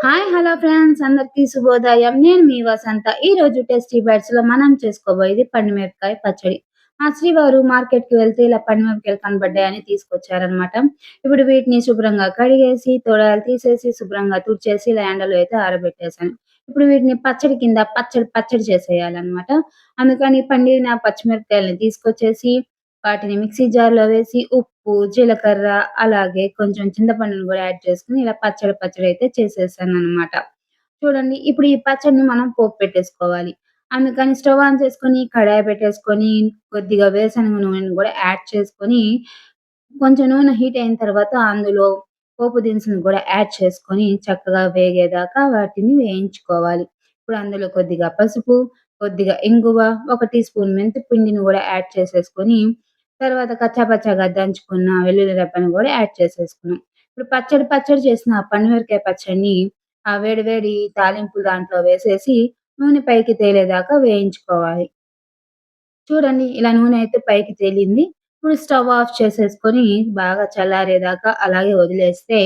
Hi! Hello friends అందరికీ శుభోదయం. నేను మీ వసంత. ఈరోజు టేస్టీ బైట్స్‌లో మనం చేసుకోబోయేది పండుమిరపకాయ పచ్చడి. మా శ్రీవారు మార్కెట్‌కి వెళ్తే ఇలా పండుమిరపకాయలు కనపడ్డాయని తీసుకొచ్చారనమాట. ఇప్పుడు వీటిని శుభ్రంగా కడిగేసి, తొడాలు తీసేసి, శుభ్రంగా తుడిచేసి ఇలా ఎండలో అయితే ఆరబెట్టేసాను. ఇప్పుడు వీటిని పచ్చడి కింద పచ్చడి చేసేయాలనమాట. అందుకని పండిన పచ్చిమిరపకాయలని తీసుకొచ్చేసి, వాటిని మిక్సీ జార్‌లో వేసి ఉప్పు, జీలకర్ర అలాగే కొంచెం చింతపండుని గూడా యాడ్ చేసుకొని ఇలా పచ్చడి అయితే చేసేసాననమాట. చూడండి ఇప్పుడు ఈ పచ్చడిని మనం పోపు పెట్టేసుకోవాలి. అందుకని స్టవ్ ఆన్ చేసుకొని, కడాయి పెట్టేసుకొని, కొద్దిగా వేరుశనగ నూనెను గూడా యాడ్ చేసుకొని, కొంచెం నూనె హీట్ అయిన తర్వాత అందులో పోపు దినుసులను గూడా యాడ్ చేసుకొని, చక్కగా వేగేదాకా వాటిని వేయించుకోవాలి. ఇప్పుడు అందులో కొద్దిగా పసుపు, కొద్దిగా ఇంగువ, ఒక టీ స్పూన్ మెంతి పిండిని గూడా యాడ్ చేసేసుకొని, తర్వాత కచ్చాపచ్చాగా దంచుకున్న వెల్లుల్లి రెబ్బను గూడా యాడ్ చేసేసుకున్నాం. ఇప్పుడు పచ్చడి చేసిన పండుమిరపకాయ పచ్చడిని ఆ వేడి వేడి తాలింపు దాంట్లో వేసేసి నూనె పైకి తేలేదాకా వేయించుకోవాలి. చూడండి ఇలా నూనె అయితే పైకి తేలింది. ఇప్పుడు స్టవ్ ఆఫ్ చేసేసుకొని బాగా చల్లారేదాకా అలాగే వదిలేస్తే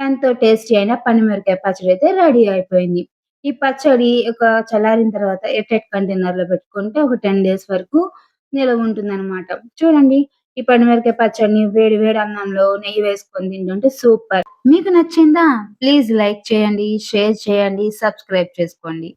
ఎంతో టేస్టీ అయిన పండుమిరపకాయ పచ్చడి అయితే రెడీ అయిపోయింది. ఈ పచ్చడి ఒక చల్లారిన తర్వాత ఎయిర్‌టైట్ కంటైనర్‌లో పెట్టుకుంటే ఒక 10 డేస్ వరకు నిలవ ఉంటుందనమాట. చూడండి ఈ పండుమిరపకాయ పచ్చడిని వేడి వేడి అన్నంలో నెయ్యి వేసుకొని తింటుంటే సూపర్. మీకు నచ్చిందా? ప్లీజ్ లైక్ చేయండి, షేర్ చేయండి, సబ్స్క్రైబ్ చేసుకోండి.